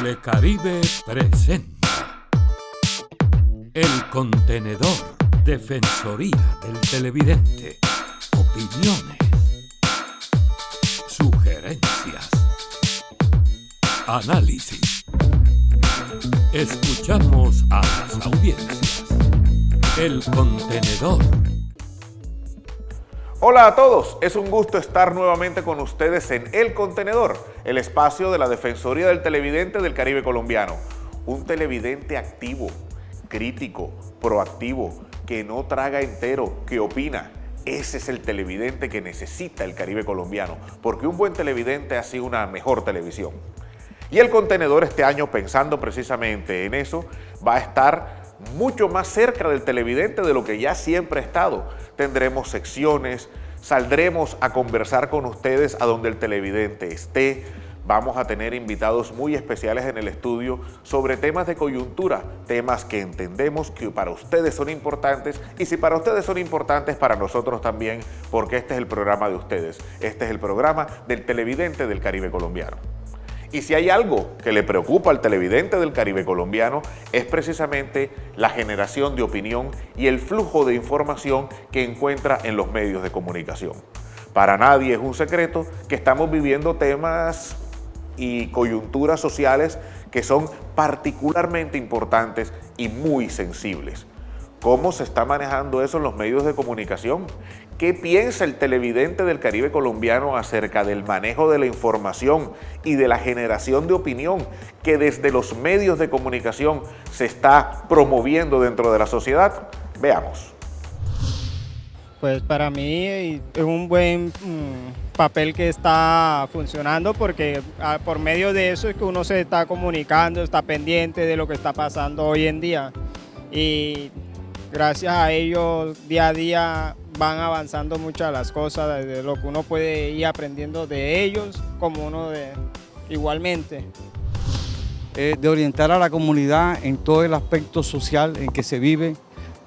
Telecaribe presenta El Contenedor, Defensoría del Televidente. Opiniones, sugerencias, análisis. Escuchamos a las audiencias. El Contenedor. Hola a todos, es un gusto estar nuevamente con ustedes en El Contenedor, el espacio de la Defensoría del Televidente del Caribe colombiano. Un televidente activo, crítico, proactivo, que no traga entero, que opina. Ese es el televidente que necesita el Caribe colombiano, porque un buen televidente hace una mejor televisión. Y El Contenedor este año, pensando precisamente en eso, va a estar mucho más cerca del televidente de lo que ya siempre ha estado. Tendremos secciones, saldremos a conversar con ustedes a donde el televidente esté. Vamos a tener invitados muy especiales en el estudio sobre temas de coyuntura, temas que entendemos que para ustedes son importantes, y si para ustedes son importantes, para nosotros también, porque este es el programa de ustedes. Este es el programa del televidente del Caribe colombiano. Y si hay algo que le preocupa al televidente del Caribe colombiano, es precisamente la generación de opinión y el flujo de información que encuentra en los medios de comunicación. Para nadie es un secreto que estamos viviendo temas y coyunturas sociales que son particularmente importantes y muy sensibles. ¿Cómo se está manejando eso en los medios de comunicación? ¿Qué piensa el televidente del Caribe colombiano acerca del manejo de la información y de la generación de opinión que desde los medios de comunicación se está promoviendo dentro de la sociedad? Veamos. Pues para mí es un buen papel que está funcionando, porque por medio de eso es que uno se está comunicando, está pendiente de lo que está pasando hoy en día, y gracias a ellos día a día van avanzando muchas las cosas, de lo que uno puede ir aprendiendo de ellos, como uno igualmente. De orientar a la comunidad en todo el aspecto social en que se vive,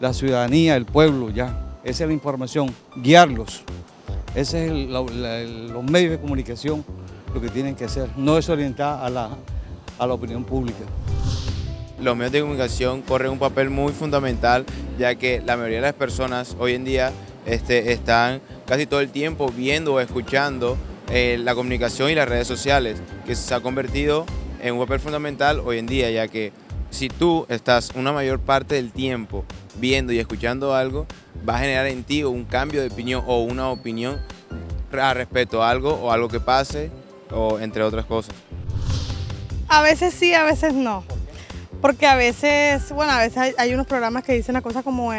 la ciudadanía, el pueblo, ya. Esa es la información, guiarlos. Ese es los medios de comunicación lo que tienen que hacer, no es orientar a la opinión pública. Los medios de comunicación corren un papel muy fundamental, ya que la mayoría de las personas hoy en día están casi todo el tiempo viendo o escuchando la comunicación y las redes sociales, que se ha convertido en un papel fundamental hoy en día, ya que si tú estás una mayor parte del tiempo viendo y escuchando algo, va a generar en ti un cambio de opinión o una opinión respecto a algo o algo que pase, o entre otras cosas. A veces sí, a veces no. Porque a veces hay unos programas que dicen una cosa como,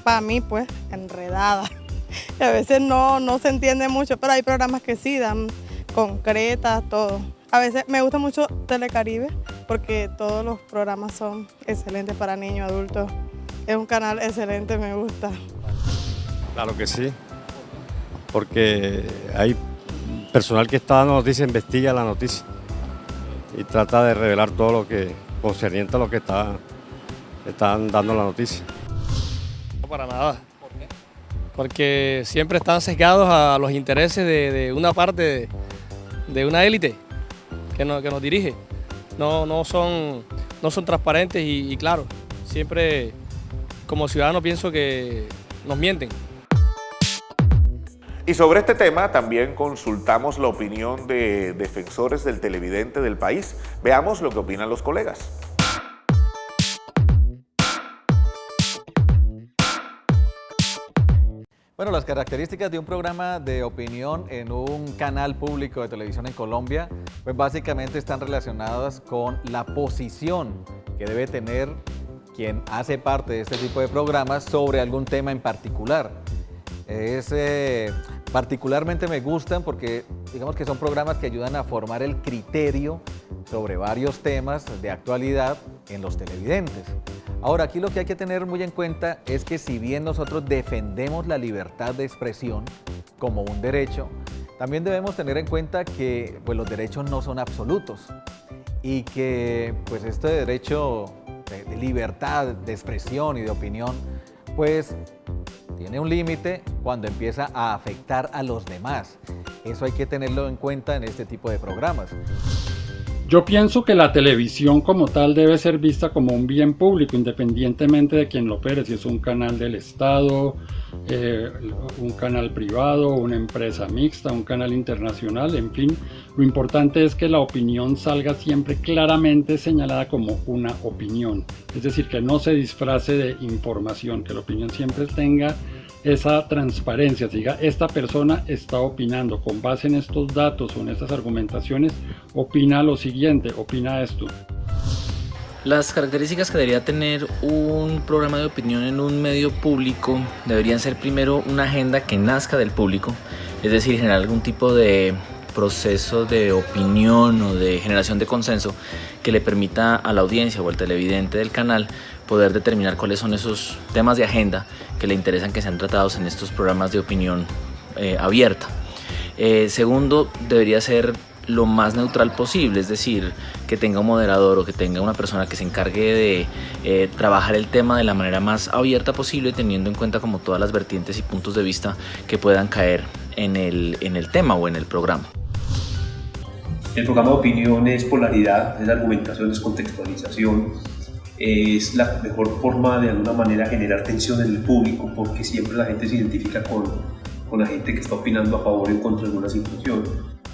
para mí, pues, enredada. Y a veces no se entiende mucho, pero hay programas que sí dan concretas, todo. A veces me gusta mucho Telecaribe, porque todos los programas son excelentes para niños, adultos. Es un canal excelente, me gusta. Claro que sí, porque hay personal que está dando noticias, investiga la noticia y trata de revelar todo lo que concerniente a lo que están dando la noticia. No, para nada. ¿Por qué? Porque siempre están sesgados a los intereses de una parte de una élite que nos dirige. No son transparentes y claro, siempre como ciudadano pienso que nos mienten. Y sobre este tema también consultamos la opinión de defensores del televidente del país. Veamos lo que opinan los colegas. Bueno, las características de un programa de opinión en un canal público de televisión en Colombia, pues básicamente están relacionadas con la posición que debe tener quien hace parte de este tipo de programas sobre algún tema en particular. Particularmente me gustan porque digamos que son programas que ayudan a formar el criterio sobre varios temas de actualidad en los televidentes. Ahora, aquí lo que hay que tener muy en cuenta es que si bien nosotros defendemos la libertad de expresión como un derecho, también debemos tener en cuenta que pues, los derechos no son absolutos y que pues, este derecho de libertad de expresión y de opinión pues tiene un límite cuando empieza a afectar a los demás. Eso hay que tenerlo en cuenta en este tipo de programas. Yo pienso que la televisión como tal debe ser vista como un bien público, independientemente de quien lo opere, si es un canal del Estado, un canal privado, una empresa mixta, un canal internacional, en fin. Lo importante es que la opinión salga siempre claramente señalada como una opinión, es decir, que no se disfrace de información, que la opinión siempre tenga esa transparencia, diga, esta persona está opinando con base en estos datos o en estas argumentaciones, opina lo siguiente, opina esto. Las características que debería tener un programa de opinión en un medio público deberían ser primero una agenda que nazca del público, es decir, generar algún tipo de proceso de opinión o de generación de consenso que le permita a la audiencia o al televidente del canal poder determinar cuáles son esos temas de agenda que le interesan que sean tratados en estos programas de opinión abierta. Segundo, debería ser lo más neutral posible, es decir, que tenga un moderador o que tenga una persona que se encargue de trabajar el tema de la manera más abierta posible, teniendo en cuenta como todas las vertientes y puntos de vista que puedan caer en el tema o en el programa. El programa de opinión es polaridad, es argumentación, es contextualización, es la mejor forma de alguna manera generar tensión en el público, porque siempre la gente se identifica con la gente que está opinando a favor o en contra de alguna situación.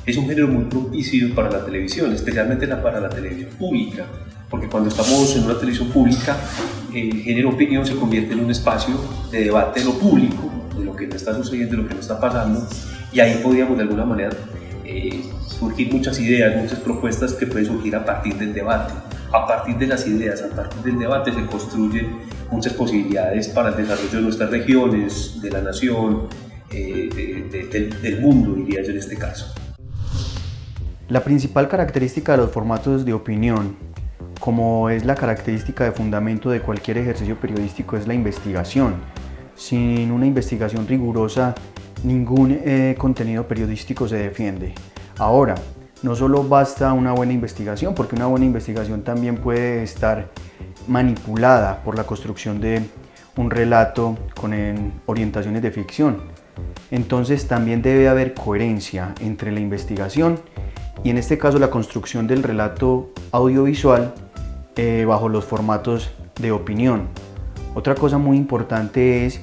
Es un género muy propicio para la televisión, especialmente para la televisión pública, porque cuando estamos en una televisión pública, el género opinión se convierte en un espacio de debate de lo público, de lo que no está sucediendo, de lo que no está pasando, y ahí podríamos de alguna manera surgir muchas ideas, muchas propuestas que pueden surgir a partir del debate. A partir de las ideas, a partir del debate se construyen muchas posibilidades para el desarrollo de nuestras regiones, de la nación, del mundo, diría yo en este caso. La principal característica de los formatos de opinión, como es la característica de fundamento de cualquier ejercicio periodístico, es la investigación. Sin una investigación rigurosa, ningún contenido periodístico se defiende. Ahora, no solo basta una buena investigación, porque una buena investigación también puede estar manipulada por la construcción de un relato con orientaciones de ficción. Entonces también debe haber coherencia entre la investigación y en este caso la construcción del relato audiovisual bajo los formatos de opinión. Otra cosa muy importante es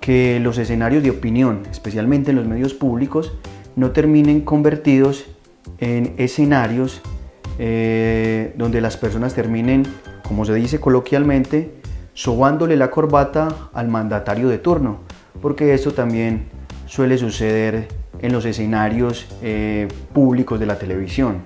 que los escenarios de opinión, especialmente en los medios públicos, no terminen convertidos en escenarios donde las personas terminen, como se dice coloquialmente, sobándole la corbata al mandatario de turno, porque esto también suele suceder en los escenarios públicos de la televisión.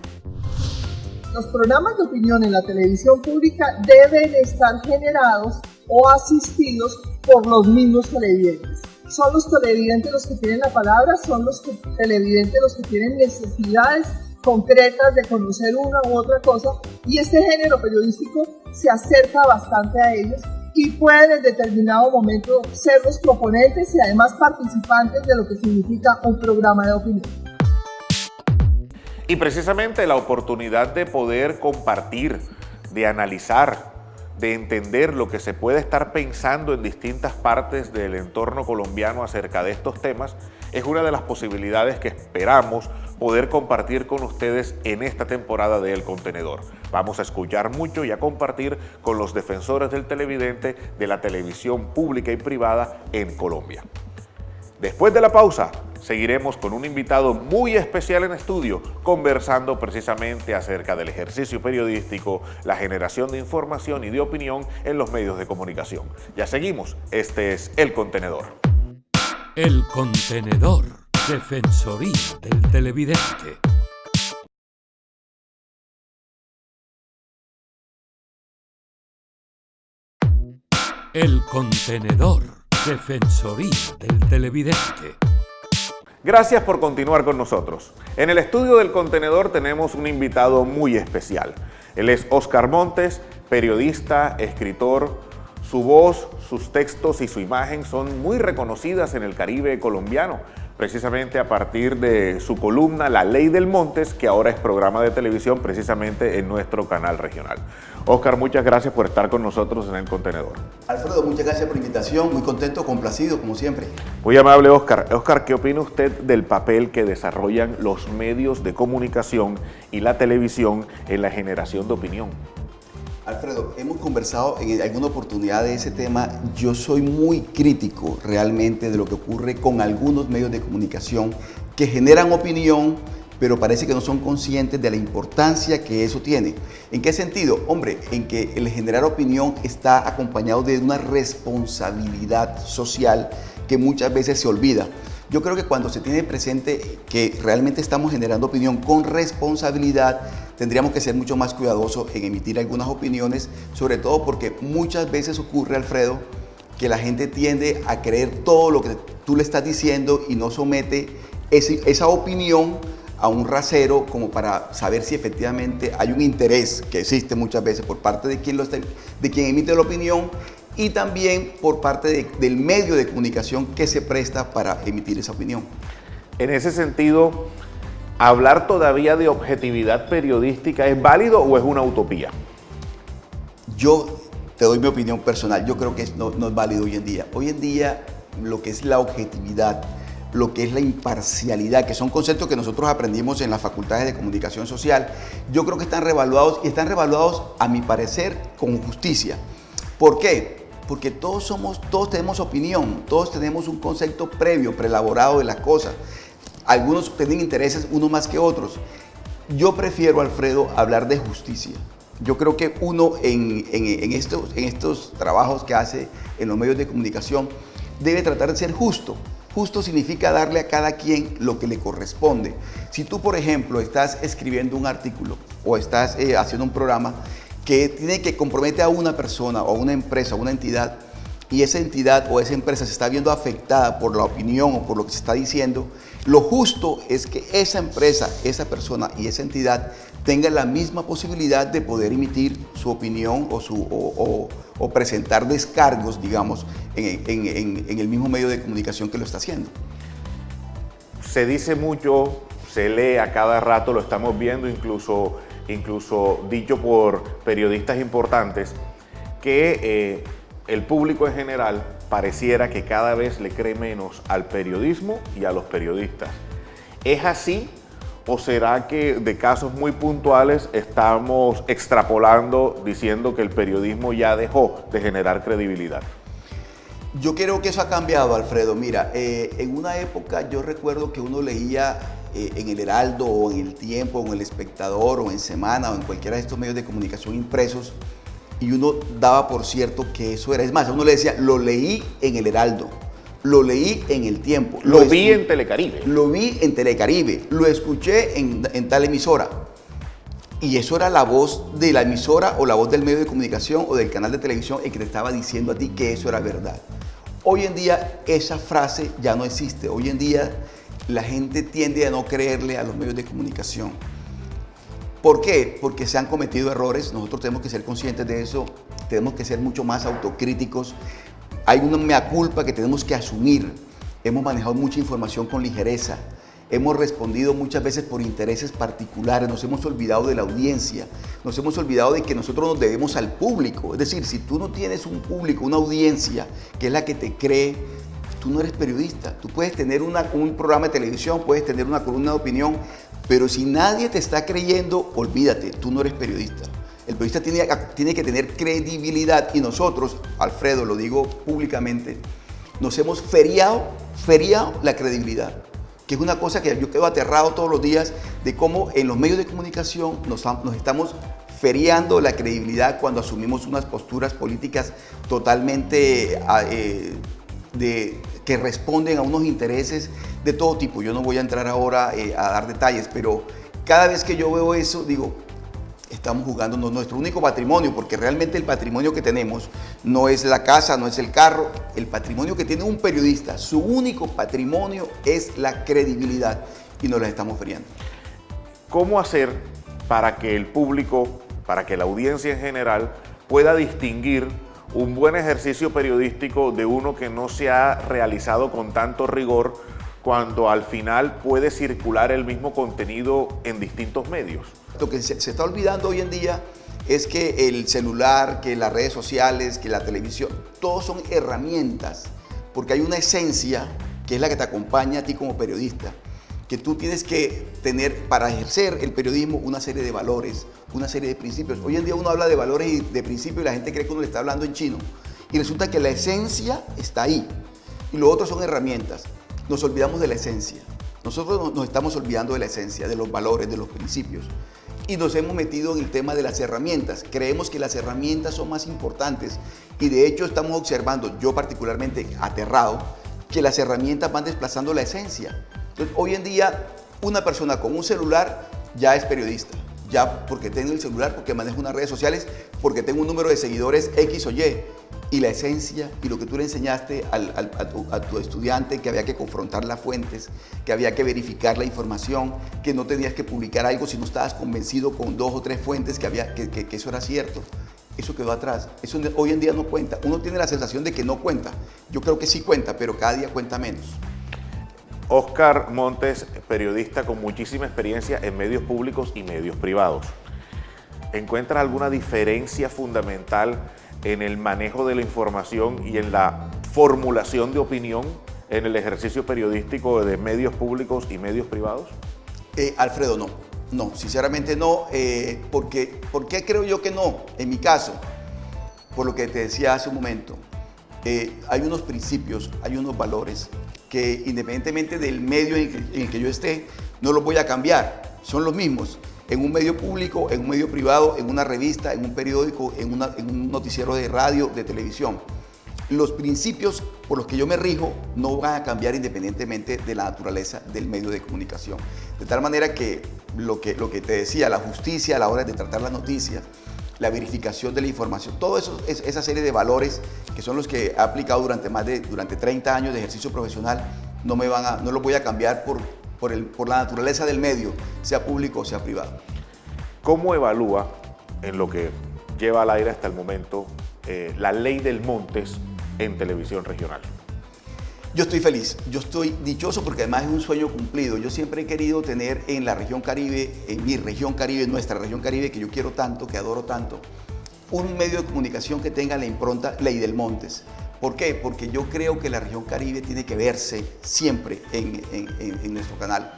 Los programas de opinión en la televisión pública deben estar generados o asistidos por los mismos televidentes. Son los televidentes los que tienen la palabra, son los televidentes los que tienen necesidades concretas de conocer una u otra cosa, y este género periodístico se acerca bastante a ellos y pueden en determinado momento ser los proponentes y además participantes de lo que significa un programa de opinión. Y precisamente la oportunidad de poder compartir, de analizar, de entender lo que se puede estar pensando en distintas partes del entorno colombiano acerca de estos temas, es una de las posibilidades que esperamos poder compartir con ustedes en esta temporada de El Contenedor. Vamos a escuchar mucho y a compartir con los defensores del televidente de la televisión pública y privada en Colombia. Después de la pausa, seguiremos con un invitado muy especial en estudio, conversando precisamente acerca del ejercicio periodístico, la generación de información y de opinión en los medios de comunicación. Ya seguimos, este es El Contenedor. El Contenedor, Defensoría del Televidente. El Contenedor, Defensoría del Televidente. Gracias por continuar con nosotros. En el estudio del Contenedor tenemos un invitado muy especial. Él es Oscar Montes, periodista, escritor. Su voz, sus textos y su imagen son muy reconocidas en el Caribe colombiano. precisamente a partir de su columna La Ley del Montes, que ahora es programa de televisión precisamente en nuestro canal regional. Óscar, muchas gracias por estar con nosotros en El Contenedor. Alfredo, muchas gracias por la invitación, muy contento, complacido como siempre. Muy amable, Óscar. Óscar, ¿qué opina usted del papel que desarrollan los medios de comunicación y la televisión en la generación de opinión? Alfredo, hemos conversado en alguna oportunidad de ese tema. Yo soy muy crítico realmente de lo que ocurre con algunos medios de comunicación que generan opinión, pero parece que no son conscientes de la importancia que eso tiene. ¿En qué sentido? Hombre, en que el generar opinión está acompañado de una responsabilidad social que muchas veces se olvida. Yo creo que cuando se tiene presente que realmente estamos generando opinión con responsabilidad, tendríamos que ser mucho más cuidadosos en emitir algunas opiniones, sobre todo porque muchas veces ocurre, Alfredo, que la gente tiende a creer todo lo que tú le estás diciendo y no somete esa opinión a un rasero como para saber si efectivamente hay un interés que existe muchas veces por parte de quien emite la opinión y también por parte del medio de comunicación que se presta para emitir esa opinión. En ese sentido, ¿hablar todavía de objetividad periodística es válido o es una utopía? Yo te doy mi opinión personal, yo creo que no es válido hoy en día. Hoy en día lo que es la objetividad, lo que es la imparcialidad, que son conceptos que nosotros aprendimos en las facultades de comunicación social, yo creo que están revaluados y están revaluados, a mi parecer, con justicia. ¿Por qué? Porque todos tenemos opinión, todos tenemos un concepto previo, preelaborado de las cosas. Algunos tienen intereses unos más que otros. Yo prefiero, Alfredo, hablar de justicia. Yo creo que uno en estos trabajos que hace en los medios de comunicación debe tratar de ser justo. Justo significa darle a cada quien lo que le corresponde. Si tú, por ejemplo, estás escribiendo un artículo o estás haciendo un programa que compromete a una persona o a una empresa o una entidad, y esa entidad o esa empresa se está viendo afectada por la opinión o por lo que se está diciendo, lo justo es que esa empresa, esa persona y esa entidad tengan la misma posibilidad de poder emitir su opinión o presentar descargos, digamos, en el mismo medio de comunicación que lo está haciendo. Se dice mucho, se lee a cada rato, lo estamos viendo incluso dicho por periodistas importantes, que el público en general pareciera que cada vez le cree menos al periodismo y a los periodistas. ¿Es así o será que de casos muy puntuales estamos extrapolando diciendo que el periodismo ya dejó de generar credibilidad? Yo creo que eso ha cambiado, Alfredo. Mira, en una época yo recuerdo que uno leía en el Heraldo o en El Tiempo o en El Espectador o en Semana o en cualquiera de estos medios de comunicación impresos y uno daba por cierto que eso era. Es más, uno le decía, lo leí en el Heraldo, lo leí en El Tiempo. Lo vi en Telecaribe. Lo vi en Telecaribe, lo escuché en tal emisora. Y eso era la voz de la emisora o la voz del medio de comunicación o del canal de televisión el que te estaba diciendo a ti que eso era verdad. Hoy en día esa frase ya no existe. Hoy en día la gente tiende a no creerle a los medios de comunicación. ¿Por qué? Porque se han cometido errores, nosotros tenemos que ser conscientes de eso, tenemos que ser mucho más autocríticos. Hay una mea culpa que tenemos que asumir. Hemos manejado mucha información con ligereza, hemos respondido muchas veces por intereses particulares, nos hemos olvidado de la audiencia, nos hemos olvidado de que nosotros nos debemos al público. Es decir, si tú no tienes un público, una audiencia que es la que te cree, tú no eres periodista. Tú puedes tener un programa de televisión, puedes tener una columna de opinión, pero si nadie te está creyendo, olvídate, tú no eres periodista. El periodista tiene que tener credibilidad y nosotros, Alfredo, lo digo públicamente, nos hemos feriado la credibilidad, que es una cosa que yo quedo aterrado todos los días de cómo en los medios de comunicación nos estamos feriando la credibilidad cuando asumimos unas posturas políticas totalmente que responden a unos intereses de todo tipo. Yo no voy a entrar ahora a dar detalles, pero cada vez que yo veo eso, digo, estamos jugando nuestro único patrimonio, porque realmente el patrimonio que tenemos no es la casa, no es el carro. El patrimonio que tiene un periodista, su único patrimonio es la credibilidad y nos la estamos feriando. ¿Cómo hacer para que el público, para que la audiencia en general pueda distinguir un buen ejercicio periodístico de uno que no se ha realizado con tanto rigor cuando al final puede circular el mismo contenido en distintos medios? Lo que se está olvidando hoy en día es que el celular, que las redes sociales, que la televisión, todos son herramientas, porque hay una esencia que es la que te acompaña a ti como periodista, que tú tienes que tener para ejercer el periodismo una serie de valores, una serie de principios. Hoy en día uno habla de valores y de principios y la gente cree que uno le está hablando en chino, y resulta que la esencia está ahí, y lo otro son herramientas. Nos olvidamos de la esencia. Nosotros nos estamos olvidando de la esencia, de los valores, de los principios. Y nos hemos metido en el tema de las herramientas. Creemos que las herramientas son más importantes y de hecho estamos observando, yo particularmente aterrado, que las herramientas van desplazando la esencia. Entonces, hoy en día una persona con un celular ya es periodista, ya porque tengo el celular, porque manejo unas redes sociales, porque tengo un número de seguidores X o Y. Y la esencia y lo que tú le enseñaste a tu estudiante, que había que confrontar las fuentes, que había que verificar la información, que no tenías que publicar algo si no estabas convencido con 2 o 3 fuentes que eso era cierto. Eso quedó atrás. Eso hoy en día no cuenta. Uno tiene la sensación de que no cuenta. Yo creo que sí cuenta, pero cada día cuenta menos. Oscar Montes, periodista con muchísima experiencia en medios públicos y medios privados. ¿Encuentras alguna diferencia fundamental en el manejo de la información y en la formulación de opinión en el ejercicio periodístico de medios públicos y medios privados? Alfredo, no, sinceramente no. ¿Por qué creo yo que no? En mi caso, por lo que te decía hace un momento, hay unos principios, hay unos valores que independientemente del medio en el que yo esté, no los voy a cambiar, son los mismos. En un medio público, en un medio privado, en una revista, en un periódico, en un noticiero de radio, de televisión. Los principios por los que yo me rijo no van a cambiar independientemente de la naturaleza del medio de comunicación. De tal manera que lo que te decía, la justicia a la hora de tratar las noticias, la verificación de la información, todo eso, esa serie de valores que son los que he aplicado durante 30 años de ejercicio profesional, no los voy a cambiar por la naturaleza del medio, sea público o sea privado. ¿Cómo evalúa, en lo que lleva al aire hasta el momento, la ley del Montes en televisión regional? Yo estoy feliz, yo estoy dichoso porque además es un sueño cumplido. Yo siempre he querido tener en la región Caribe, en mi región Caribe, en nuestra región Caribe, que yo quiero tanto, que adoro tanto, un medio de comunicación que tenga la impronta Ley del Montes. ¿Por qué? Porque yo creo que la región Caribe tiene que verse siempre en nuestro canal.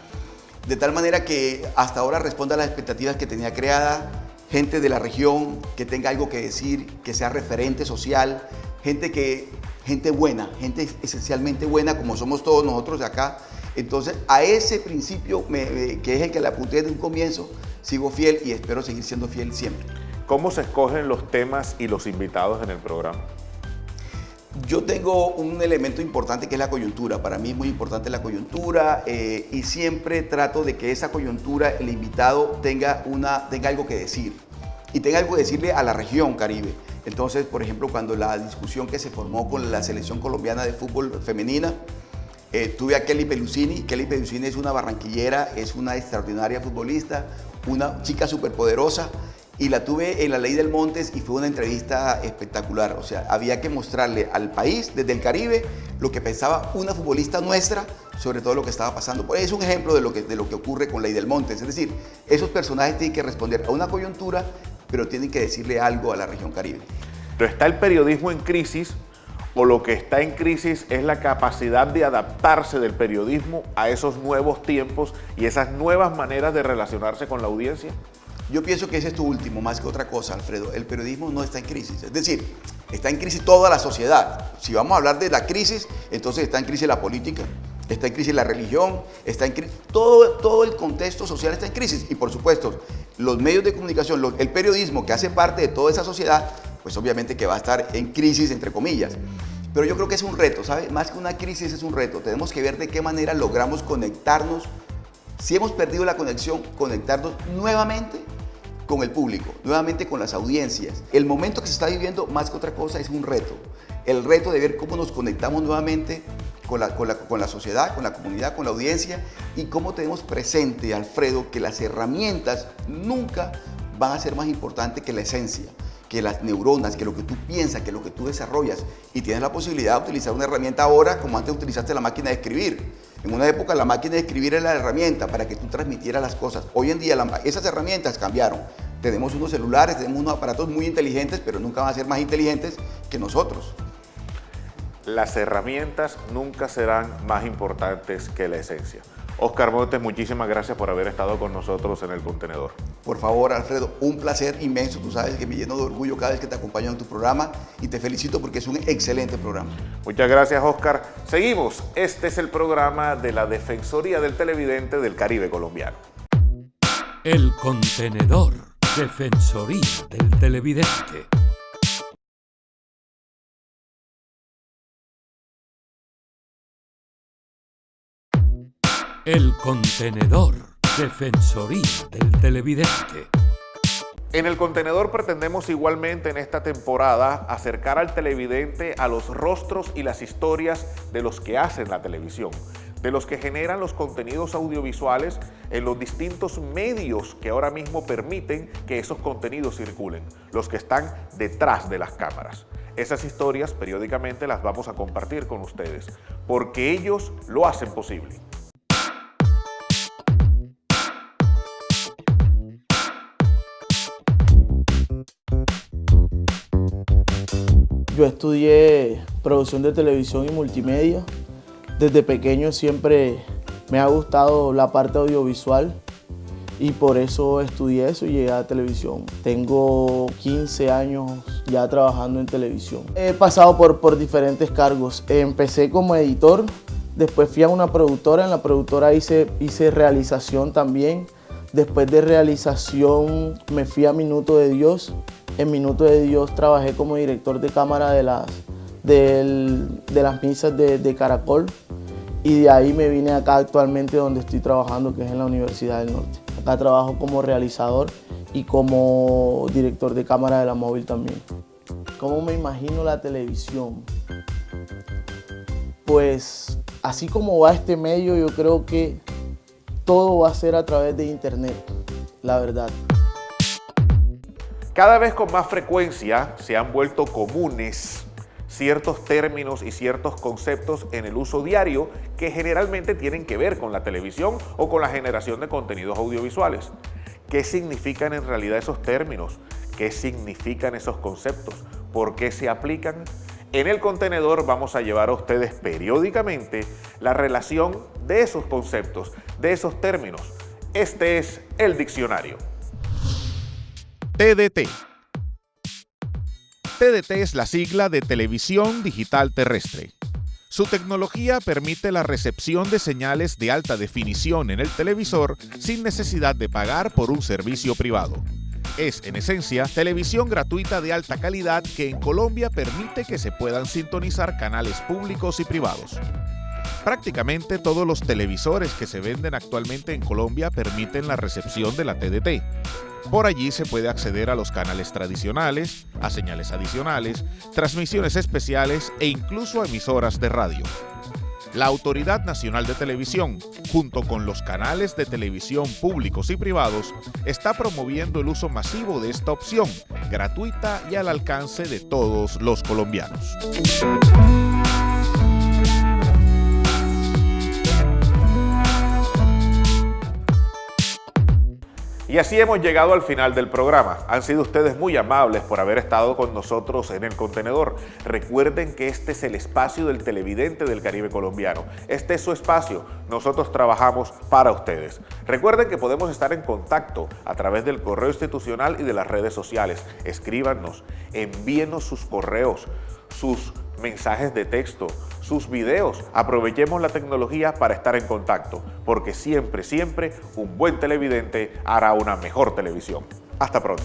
De tal manera que hasta ahora responda a las expectativas que tenía creada, gente de la región que tenga algo que decir, que sea referente social, gente buena, gente esencialmente buena como somos todos nosotros de acá. Entonces a ese principio, que es el que le apunté desde un comienzo, sigo fiel y espero seguir siendo fiel siempre. ¿Cómo se escogen los temas y los invitados en el programa? Yo tengo un elemento importante que es la coyuntura. Para mí es muy importante la coyuntura y siempre trato de que esa coyuntura, el invitado tenga algo que decir y tenga algo que decirle a la región Caribe. Entonces, por ejemplo, cuando la discusión que se formó con la selección colombiana de fútbol femenina, tuve a Kelly Pelusini. Kelly Pelusini es una barranquillera, es una extraordinaria futbolista, una chica superpoderosa. Y la tuve en la Ley del Montes y fue una entrevista espectacular. O sea, había que mostrarle al país, desde el Caribe, lo que pensaba una futbolista nuestra sobre todo lo que estaba pasando. Es un ejemplo de lo que ocurre con Ley del Montes. Es decir, esos personajes tienen que responder a una coyuntura, pero tienen que decirle algo a la región Caribe. ¿Pero está el periodismo en crisis o lo que está en crisis es la capacidad de adaptarse del periodismo a esos nuevos tiempos y esas nuevas maneras de relacionarse con la audiencia? Yo pienso que ese es tu último, más que otra cosa, Alfredo. El periodismo no está en crisis. Es decir, está en crisis toda la sociedad. Si vamos a hablar de la crisis, entonces está en crisis la política, está en crisis la religión, está en crisis, todo el contexto social está en crisis. Y por supuesto, los medios de comunicación, el periodismo que hace parte de toda esa sociedad, pues obviamente que va a estar en crisis, entre comillas. Pero yo creo que es un reto, ¿sabes? Más que una crisis es un reto. Tenemos que ver de qué manera logramos conectarnos. Si hemos perdido la conexión, conectarnos nuevamente con el público, nuevamente con las audiencias. El momento que se está viviendo, más que otra cosa, es un reto. El reto de ver cómo nos conectamos nuevamente con la sociedad, con la comunidad, con la audiencia y cómo tenemos presente, Alfredo, que las herramientas nunca van a ser más importantes que la esencia, que las neuronas, que lo que tú piensas, que lo que tú desarrollas y tienes la posibilidad de utilizar una herramienta ahora como antes utilizaste la máquina de escribir. En una época la máquina de escribir era la herramienta para que tú transmitieras las cosas. Hoy en día esas herramientas cambiaron. Tenemos unos celulares, tenemos unos aparatos muy inteligentes, pero nunca van a ser más inteligentes que nosotros. Las herramientas nunca serán más importantes que la esencia. Oscar Montes, muchísimas gracias por haber estado con nosotros en El Contenedor. Por favor, Alfredo, un placer inmenso. Tú sabes que me lleno de orgullo cada vez que te acompaño en tu programa y te felicito porque es un excelente programa. Muchas gracias, Oscar. Seguimos. Este es el programa de la Defensoría del Televidente del Caribe colombiano. El Contenedor. Defensoría del Televidente. El Contenedor. Defensoría del Televidente. En El Contenedor pretendemos igualmente en esta temporada acercar al televidente a los rostros y las historias de los que hacen la televisión, de los que generan los contenidos audiovisuales en los distintos medios que ahora mismo permiten que esos contenidos circulen, los que están detrás de las cámaras. Esas historias periódicamente las vamos a compartir con ustedes, porque ellos lo hacen posible. Yo estudié producción de televisión y multimedia. Desde pequeño siempre me ha gustado la parte audiovisual y por eso estudié eso y llegué a televisión. Tengo 15 años ya trabajando en televisión. He pasado por diferentes cargos. Empecé como editor, después fui a una productora, en la productora hice realización también. Después de realización me fui a Minuto de Dios. En Minuto de Dios trabajé como director de cámara de las misas de Caracol y de ahí me vine acá actualmente donde estoy trabajando, que es en la Universidad del Norte. Acá trabajo como realizador y como director de cámara de la móvil también. ¿Cómo me imagino la televisión? Pues así como va este medio, yo creo que todo va a ser a través de internet, la verdad. Cada vez con más frecuencia se han vuelto comunes ciertos términos y ciertos conceptos en el uso diario que generalmente tienen que ver con la televisión o con la generación de contenidos audiovisuales. ¿Qué significan en realidad esos términos? ¿Qué significan esos conceptos? ¿Por qué se aplican? En El Contenedor vamos a llevar a ustedes periódicamente la relación de esos conceptos, de esos términos. Este es el diccionario. TDT. TDT es la sigla de Televisión Digital Terrestre. Su tecnología permite la recepción de señales de alta definición en el televisor sin necesidad de pagar por un servicio privado. Es, en esencia, televisión gratuita de alta calidad que en Colombia permite que se puedan sintonizar canales públicos y privados. Prácticamente todos los televisores que se venden actualmente en Colombia permiten la recepción de la TDT. Por allí se puede acceder a los canales tradicionales, a señales adicionales, transmisiones especiales e incluso a emisoras de radio. La Autoridad Nacional de Televisión, junto con los canales de televisión públicos y privados, está promoviendo el uso masivo de esta opción, gratuita y al alcance de todos los colombianos. Y así hemos llegado al final del programa. Han sido ustedes muy amables por haber estado con nosotros en El Contenedor. Recuerden que este es el espacio del televidente del Caribe colombiano. Este es su espacio. Nosotros trabajamos para ustedes. Recuerden que podemos estar en contacto a través del correo institucional y de las redes sociales. Escríbanos, envíenos sus correos, sus mensajes de texto, sus videos. Aprovechemos la tecnología para estar en contacto, porque siempre, siempre un buen televidente hará una mejor televisión. Hasta pronto.